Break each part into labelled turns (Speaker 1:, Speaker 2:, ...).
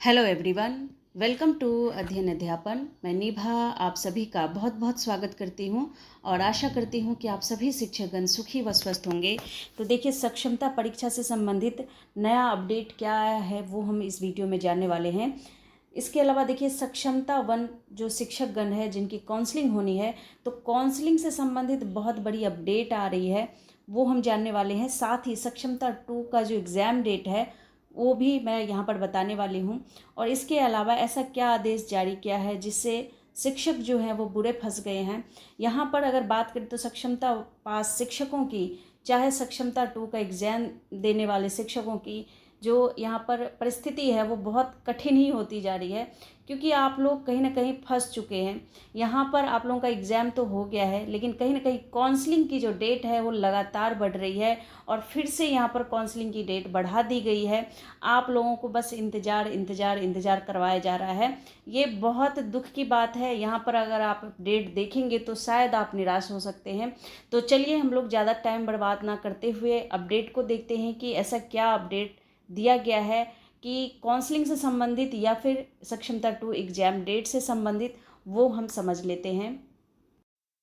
Speaker 1: Hello everyone, welcome to अध्ययन अध्यापन। मैं निभा आप सभी का बहुत बहुत स्वागत करती हूं और आशा करती हूं कि आप सभी शिक्षकगण सुखी व स्वस्थ होंगे। तो देखिए, सक्षमता परीक्षा से संबंधित नया अपडेट क्या आया है वो हम इस वीडियो में जानने वाले हैं। इसके अलावा देखिए, सक्षमता 1 जो शिक्षकगण है जिनकी काउंसलिंग होनी है, तो काउंसलिंग से संबंधित बहुत बड़ी अपडेट आ रही है, वो हम जानने वाले हैं। साथ ही सक्षमता 2 का जो एग्ज़ाम डेट है वो भी मैं यहाँ पर बताने वाली हूँ। और इसके अलावा ऐसा क्या आदेश जारी किया है जिससे शिक्षक जो हैं वो बुरे फंस गए हैं। यहाँ पर अगर बात करें तो सक्षमता पास शिक्षकों की, चाहे सक्षमता 2 का एग्ज़ाम देने वाले शिक्षकों की जो यहाँ पर परिस्थिति है वो बहुत कठिन ही होती जा रही है, क्योंकि आप लोग कहीं ना कहीं फंस चुके हैं। यहाँ पर आप लोगों का एग्ज़ाम तो हो गया है, लेकिन कहीं ना कहीं काउंसलिंग की जो डेट है वो लगातार बढ़ रही है और फिर से यहाँ पर काउंसलिंग की डेट बढ़ा दी गई है। आप लोगों को बस इंतज़ार इंतज़ार इंतज़ार करवाया जा रहा है। ये बहुत दुख की बात है। यहाँ पर अगर आप डेट देखेंगे तो शायद आप निराश हो सकते हैं। तो चलिए, हम लोग ज़्यादा टाइम बर्बाद ना करते हुए अपडेट को देखते हैं कि ऐसा क्या अपडेट दिया गया है कि काउंसलिंग से संबंधित या फिर सक्षमता 2 एग्ज़ाम डेट से संबंधित, वो हम समझ लेते हैं।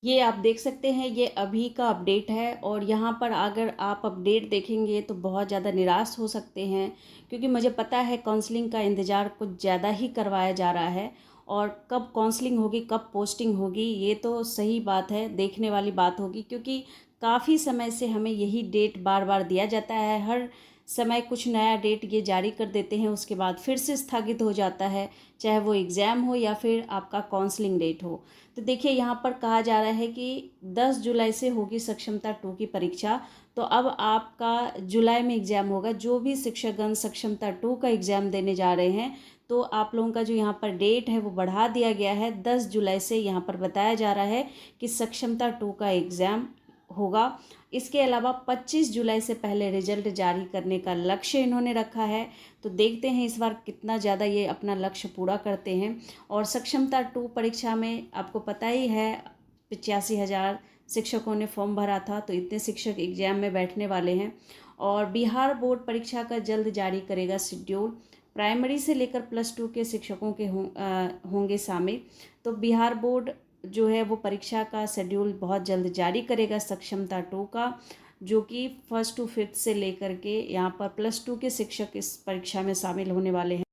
Speaker 1: ये आप देख सकते हैं, ये अभी का अपडेट है और यहाँ पर अगर आप अपडेट देखेंगे तो बहुत ज़्यादा निराश हो सकते हैं, क्योंकि मुझे पता है काउंसलिंग का इंतज़ार कुछ ज़्यादा ही करवाया जा रहा है। और कब काउंसलिंग होगी, कब पोस्टिंग होगी, ये तो सही बात है, देखने वाली बात होगी, क्योंकि काफ़ी समय से हमें यही डेट बार बार दिया जाता है। हर समय कुछ नया डेट ये जारी कर देते हैं, उसके बाद फिर से स्थगित हो जाता है, चाहे वो एग्ज़ाम हो या फिर आपका काउंसलिंग डेट हो। तो देखिए, यहाँ पर कहा जा रहा है कि 10 जुलाई से होगी सक्षमता 2 की परीक्षा। तो अब आपका जुलाई में एग्ज़ाम होगा। जो भी शिक्षकगण सक्षमता 2 का एग्ज़ाम देने जा रहे हैं, तो आप लोगों का जो यहाँ पर डेट है वो बढ़ा दिया गया है। 10 जुलाई से यहाँ पर बताया जा रहा है कि सक्षमता 2 का एग्ज़ाम होगा। इसके अलावा 25 जुलाई से पहले रिजल्ट जारी करने का लक्ष्य इन्होंने रखा है। तो देखते हैं इस बार कितना ज़्यादा ये अपना लक्ष्य पूरा करते हैं। और सक्षमता 2 परीक्षा में आपको पता ही है, 85,000 शिक्षकों ने फॉर्म भरा था, तो इतने शिक्षक एग्जाम में बैठने वाले हैं। और बिहार बोर्ड परीक्षा का जल्द जारी करेगा शेड्यूल। प्राइमरी से लेकर +2 के शिक्षकों के होंगे शामिल। तो बिहार बोर्ड जो है वो परीक्षा का शेड्यूल बहुत जल्द जारी करेगा सक्षमता 2 का, जो कि 1st to 5th से लेकर के यहाँ पर +2 के शिक्षक इस परीक्षा में शामिल होने वाले हैं।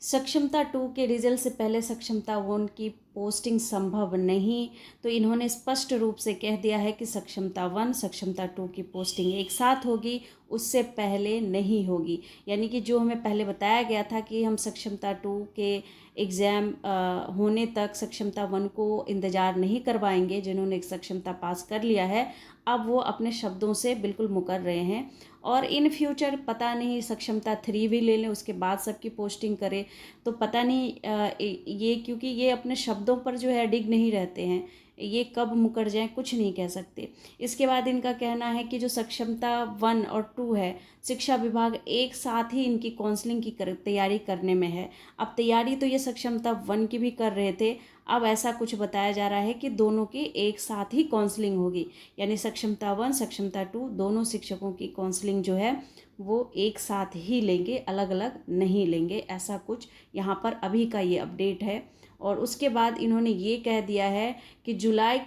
Speaker 1: सक्षमता 2 के रिजल्ट से पहले सक्षमता 1 की पोस्टिंग संभव नहीं। तो इन्होंने स्पष्ट रूप से कह दिया है कि सक्षमता 1 सक्षमता 2 की पोस्टिंग एक साथ होगी, उससे पहले नहीं होगी। यानी कि जो हमें पहले बताया गया था कि हम सक्षमता 2 के एग्ज़ाम होने तक सक्षमता 1 को इंतज़ार नहीं करवाएंगे, जिन्होंने सक्षमता पास कर लिया है, अब वो अपने शब्दों से बिल्कुल मुकर रहे हैं। और इन फ्यूचर पता नहीं सक्षमता 3 भी ले लें, उसके बाद सबकी पोस्टिंग करें, तो पता नहीं ये, क्योंकि ये अपने शब्दों पर जो है अडिग नहीं रहते हैं, ये कब मुकर जाएं कुछ नहीं कह सकते। इसके बाद इनका कहना है कि जो सक्षमता 1 और 2 है, शिक्षा विभाग एक साथ ही इनकी काउंसलिंग की तैयारी करने में है। अब तैयारी तो ये सक्षमता 1 की भी कर रहे थे, अब ऐसा कुछ बताया जा रहा है कि दोनों की एक साथ ही काउंसलिंग होगी। यानी सक्षमता 1 सक्षमता 2 दोनों शिक्षकों की काउंसलिंग जो है वो एक साथ ही लेंगे, अलग अलग नहीं लेंगे। ऐसा कुछ यहाँ पर अभी का ये अपडेट है। और उसके बाद इन्होंने ये कह दिया है कि जुलाई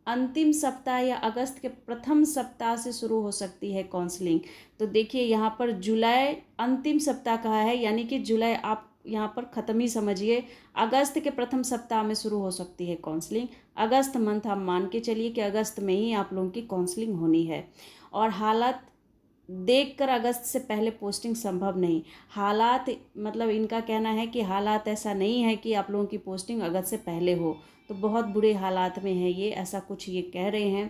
Speaker 1: अंतिम सप्ताह या अगस्त के प्रथम सप्ताह से शुरू हो सकती है काउंसलिंग। तो देखिए, यहाँ पर जुलाई अंतिम सप्ताह कहा है, यानी कि जुलाई आप यहाँ पर ख़त्म ही समझिए। अगस्त के प्रथम सप्ताह में शुरू हो सकती है काउंसलिंग। अगस्त मंथ आप मान के चलिए कि अगस्त में ही आप लोगों की काउंसलिंग होनी है। और हालात देखकर अगस्त से पहले पोस्टिंग संभव नहीं। हालात मतलब इनका कहना है कि हालात ऐसा नहीं है कि आप लोगों की पोस्टिंग अगस्त से पहले हो, तो बहुत बुरे हालात में है ये, ऐसा कुछ ये कह रहे हैं।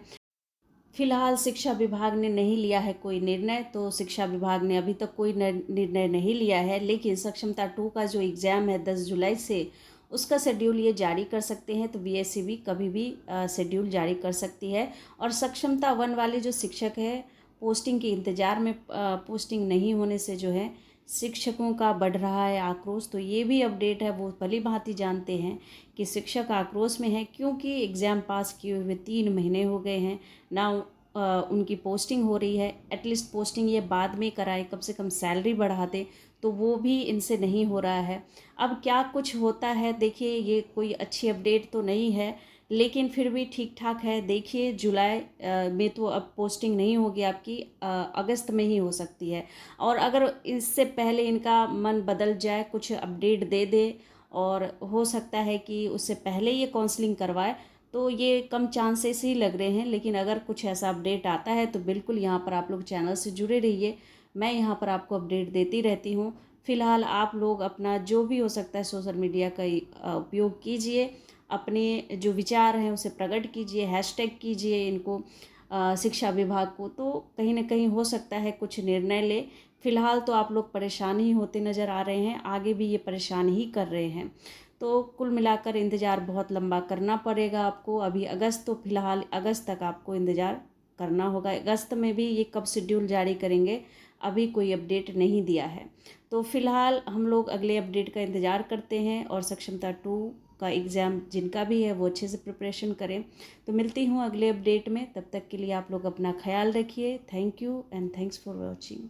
Speaker 1: फिलहाल शिक्षा विभाग ने नहीं लिया है कोई निर्णय, तो शिक्षा विभाग ने अभी तक कोई निर्णय नहीं लिया है। लेकिन सक्षमता 2 का जो एग्ज़ाम है 10 जुलाई से, उसका शेड्यूल ये जारी कर सकते हैं। तो बीएससीबी कभी भी शेड्यूल जारी कर सकती है। और सक्षमता 1 वाले जो शिक्षक है, पोस्टिंग के इंतज़ार में पोस्टिंग नहीं होने से जो है शिक्षकों का बढ़ रहा है आक्रोश। तो ये भी अपडेट है, वो भली भांति जानते हैं कि शिक्षक आक्रोश में है, क्योंकि एग्ज़ाम पास किए हुए 3 महीने हो गए हैं ना, उनकी पोस्टिंग हो रही है, एटलीस्ट पोस्टिंग ये बाद में कराए, कम से कम सैलरी बढ़ा दे, तो वो भी इनसे नहीं हो रहा है। अब क्या कुछ होता है देखिए, ये कोई अच्छी अपडेट तो नहीं है, लेकिन फिर भी ठीक ठाक है। देखिए जुलाई में तो अब पोस्टिंग नहीं होगी आपकी, अगस्त में ही हो सकती है। और अगर इससे पहले इनका मन बदल जाए, कुछ अपडेट दे दे, और हो सकता है कि उससे पहले ये काउंसलिंग करवाए, तो ये कम चांसेस ही लग रहे हैं। लेकिन अगर कुछ ऐसा अपडेट आता है तो बिल्कुल यहाँ पर आप लोग चैनल से जुड़े रहिए, मैं यहाँ पर आपको अपडेट देती रहती हूँ। फ़िलहाल आप लोग अपना जो भी हो सकता है सोशल मीडिया का उपयोग कीजिए, अपने जो विचार हैं उसे प्रकट कीजिए, हैशटैग कीजिए इनको, शिक्षा विभाग को, तो कहीं ना कहीं हो सकता है कुछ निर्णय ले। फ़िलहाल तो आप लोग परेशान ही होते नज़र आ रहे हैं, आगे भी ये परेशान ही कर रहे हैं। तो कुल मिलाकर इंतज़ार बहुत लंबा करना पड़ेगा आपको। अभी अगस्त, तो फ़िलहाल अगस्त तक आपको इंतज़ार करना होगा। अगस्त में भी ये कब शेड्यूल जारी करेंगे, अभी कोई अपडेट नहीं दिया है। तो फ़िलहाल हम लोग अगले अपडेट का इंतज़ार करते हैं, और सक्षमता 2 का एग्ज़ाम जिनका भी है वो अच्छे से प्रिपरेशन करें। तो मिलती हूँ अगले अपडेट में, तब तक के लिए आप लोग अपना ख्याल रखिए। Thank you and thanks for watching.